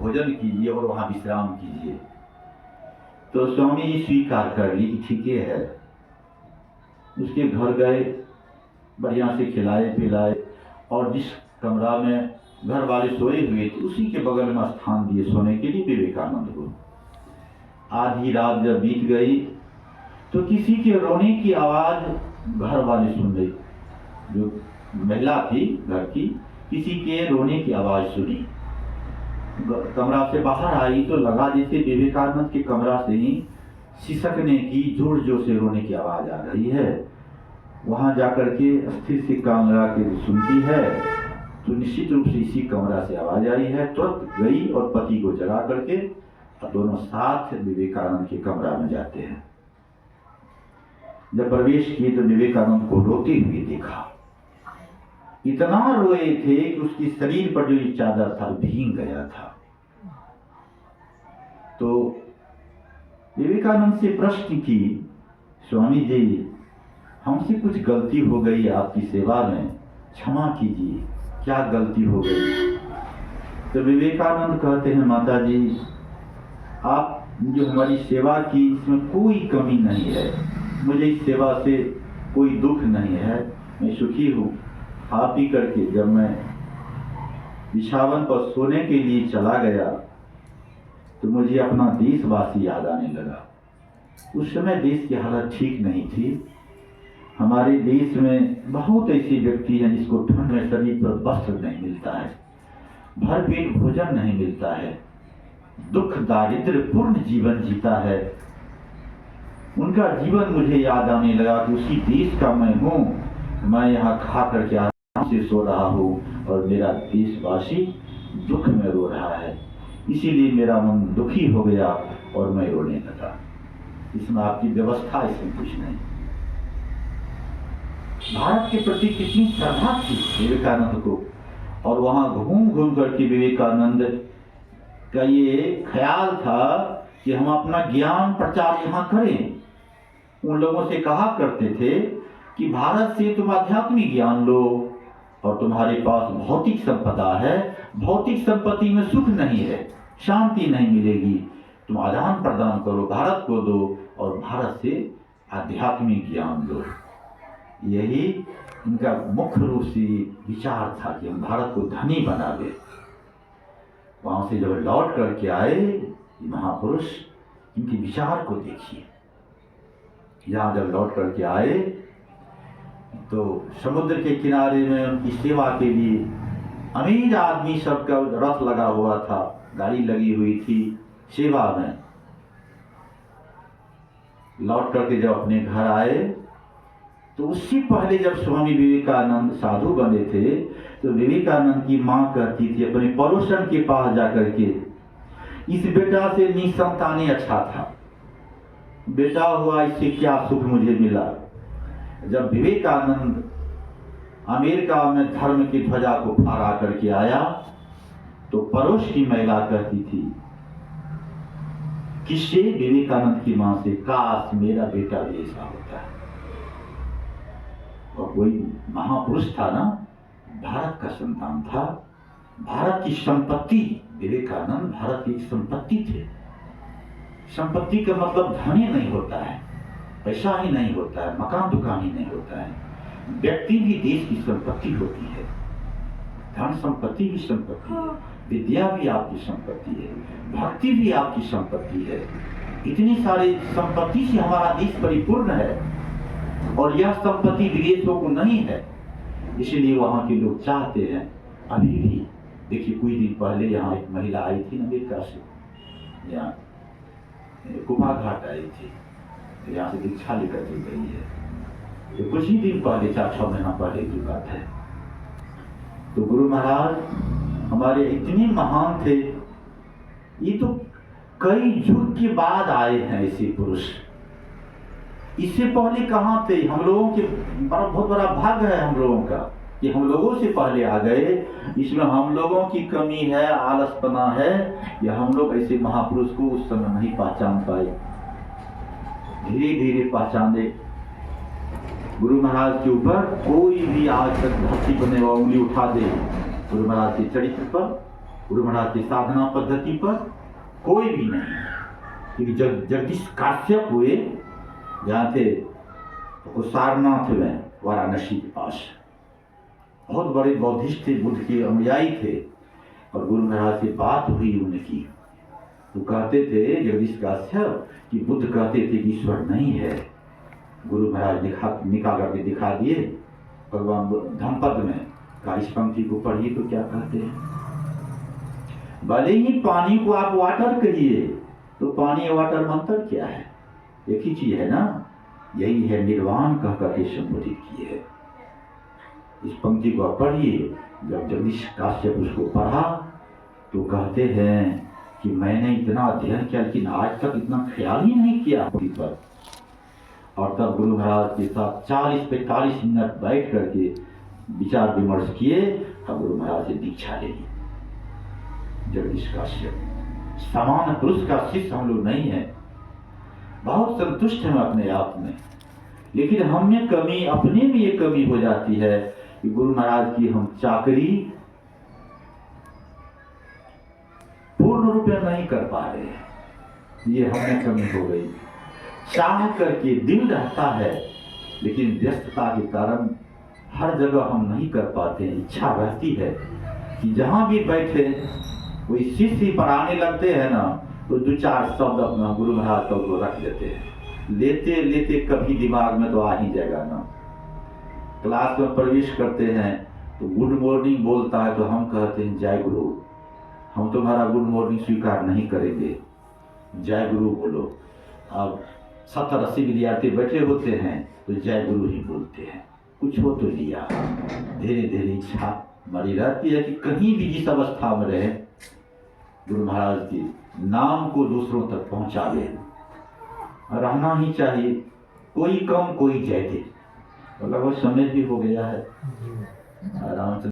भोजन कीजिए और वहाँ विश्राम कीजिए। तो स्वामी जी स्वीकार कर ली कि ठीक है। उसके घर गए, बढ़िया से खिलाए पिलाए, और जिस कमरा में घर वाले सोए हुए थे उसी के बगल में स्थान दिए सोने के लिए विवेकानंद को। आधी रात जब बीत गई तो किसी के रोने की आवाज घर वाले सुन गई। जो महिला थी घर की, किसी के रोने की आवाज सुनी। कमरा से बाहर आई तो लगा जैसे विवेकानंद के कमरा से ही सिसकने की, जोर जोर से रोने की आवाज आ रही है। वहां जाकर के स्थिर से कान लगा के सुनती है तो निश्चित रूप से इसी कमरा से आवाज आई है। तुरंत गई और पति को जगा करके दोनों साथ विवेकानंद के कमरा में जाते हैं। जब प्रवेश किए तो विवेकानंद को रोते हुए देखा। इतना रोए थे कि उसकी शरीर पर जो चादर था भीग गया था। तो विवेकानंद से प्रश्न की, स्वामी जी हमसे कुछ गलती हो गई आपकी सेवा में, क्षमा कीजिए, क्या गलती हो गई? तो विवेकानंद कहते हैं, माता जी आप जो हमारी सेवा की इसमें कोई कमी नहीं है, मुझे इस सेवा से कोई दुख नहीं है, मैं सुखी हूँ। आप ही करके जब मैं बिछावन पर सोने के लिए चला गया तो मुझे अपना देशवासी याद आने लगा। उस समय देश की हालत ठीक नहीं थी। हमारे देश में बहुत ऐसे व्यक्ति हैं जिसको ठंड में शरीर पर वस्त्र नहीं मिलता है, भरपेट भोजन नहीं मिलता है, दुख दारिद्र पूर्ण जीवन जीता है। उनका जीवन मुझे याद आने लगा कि उसी देश का मैं हूँ। मैं यहाँ खा करके आराम से सो रहा हूँ और मेरा देशवासी दुख में रो रहा है, इसीलिए मेरा मन दुखी हो गया और मैं रोने लगा। इसमें आपकी व्यवस्था, इसमें कुछ नहीं। भारत के प्रति कितनी श्रद्धा थी विवेकानंद को, और वहां घूम घूम करके विवेकानंद का ये ख्याल था कि हम अपना ज्ञान प्रचार यहाँ करें। उन लोगों से कहा करते थे कि भारत से तुम आध्यात्मिक ज्ञान लो और तुम्हारे पास भौतिक संपदा है, भौतिक संपत्ति में सुख नहीं है, शांति नहीं मिलेगी, तुम आदान प्रदान करो, भारत को दो और भारत से आध्यात्मिक ज्ञान लो। यही इनका मुख्य रूप से विचार था कि हम भारत को धनी बना दे। वहां से जब लौट करके आए महापुरुष, इनके विचार को देखिए। यहाँ जब लौट करके आए तो समुद्र के किनारे में उनकी सेवा के लिए अमीर आदमी सबका रथ लगा हुआ था, गाड़ी लगी हुई थी सेवा में। लौट करके जब अपने घर आए तो उससे पहले जब स्वामी विवेकानंद साधु बने थे तो विवेकानंद की मां कहती थी अपने पड़ोसन के पास जाकर के, इस बेटा से निसंतानी अच्छा था, बेटा हुआ इससे क्या सुख मुझे मिला। जब विवेकानंद अमेरिका में धर्म की ध्वजा को फहरा करके आया तो पड़ोस की महिला कहती थी, किससे? विवेकानंद की मां से, काश मेरा बेटा भी ऐसा होता है। और कोई महापुरुष था ना, भारत का संतान था, भारत की संपत्ति। विवेकानंद भारत की संपत्ति थे। संपत्ति का मतलब धनी नहीं होता है, पैसा ही नहीं होता है, मकान दुकान ही नहीं होता है। व्यक्ति भी देश की संपत्ति होती है, धन संपत्ति भी संपत्ति है, विद्या भी आपकी संपत्ति है, भक्ति भी आपकी संपत्ति है। इतनी सारी संपत्ति से हमारा देश परिपूर्ण है और यह संपत्ति विदेशों को नहीं है। इसलिए वहां के लोग चाहते हैं अभी भी। देखिए कुछ दिन पहले यहाँ एक महिला आई थी अमेरिका से, यहाँ कुपा घाट आई थी, यहाँ से दीक्षा लेकर के गई है। तो कुछ ही दिन पहले, 4-6 महीना पहले की बात है। तो गुरु महाराज हमारे इतने महान थे, ये तो कई युग के बाद आए हैं ऐसे पुरुष। इससे पहले कहाँ थे? हम लोगों के बहुत बड़ा भाग्य है हम लोगों का कि हम लोगों से पहले आ गए। इसमें हम लोगों की कमी है, आलसपना है, या हम लोग ऐसे महापुरुष को उस समय नहीं पहचान पाए। धीरे धीरे पहचाने। गुरु महाराज के ऊपर कोई भी आज तक भक्ति करने वाला उंगली उठा दे, गुरु महाराज के चरित्र पर गुरु महाराज की साधना पद्धति पर कोई भी नहीं है। क्योंकि जगदीश काश्यप हुए जहाँ थे तो सारनाथ में, वाराणसी के पास, बहुत बड़े बौद्धिस्ट थे, बुद्ध के अनुयायी थे। और गुरु महाराज से बात हुई उनकी, तो कहते थे जगदीश काश्यप कि बुद्ध कहते थे कि ईश्वर नहीं है। गुरु महाराज निकाल करके दिखा दिए भगवान धम्मपद में, कहा इस पंक्ति को पढ़िए तो क्या कहते हैं। भले ही पानी को आप वाटर कहिए, तो पानी और वाटर में अंतर क्या है? एक ही चीज है ना, यही है निर्वाण कह करके संबोधित किए है। इस पंक्ति को आप पढ़िए। जब जगदीश काश्यप उसको पढ़ा तो कहते हैं कि मैंने इतना अध्ययन किया लेकिन आज तक इतना ख्याल ही नहीं किया पर। और तब गुरु महाराज के साथ 40-45 मिनट बैठ करके विचार विमर्श किए और गुरु महाराज से दीक्षा ले ली। जगदीश काश्यप सामान्य पुरुष का शिष्य हम लोग नहीं है, बहुत संतुष्ट हैं अपने आप में, लेकिन हम में कमी, अपने में ये कमी हो जाती है कि गुरु महाराज की हम चाकरी पूर्ण रूप में नहीं कर पा रहे हैं, ये हमें कमी हो गई। चाह करके दिल रहता है लेकिन व्यस्तता के कारण हर जगह हम नहीं कर पाते हैं। इच्छा रहती है कि जहां भी बैठे कोई शिष्य पढ़ाने लगते हैं ना, तो 2-4 शब्द अपना गुरु महाराज को रख देते हैं, लेते लेते कभी दिमाग में तो आ ही जाएगा ना। क्लास में प्रवेश करते हैं तो गुड मॉर्निंग बोलता है तो हम कहते हैं जय गुरु, हम तुम्हारा गुड मॉर्निंग स्वीकार नहीं करेंगे, जय गुरु बोलो। अब 70-80 विद्यार्थी बैठे होते हैं तो जय गुरु ही बोलते हैं। कुछ हो तो लिया, धीरे धीरे इच्छा हमारी रहती है कि कहीं भी जिस अवस्था में रहे गुरु महाराज के नाम को दूसरों तक पहुंचावे, रहना ही चाहिए। कोई कम कोई ज्यादा, लगभग समय भी हो गया है। रामचंद्र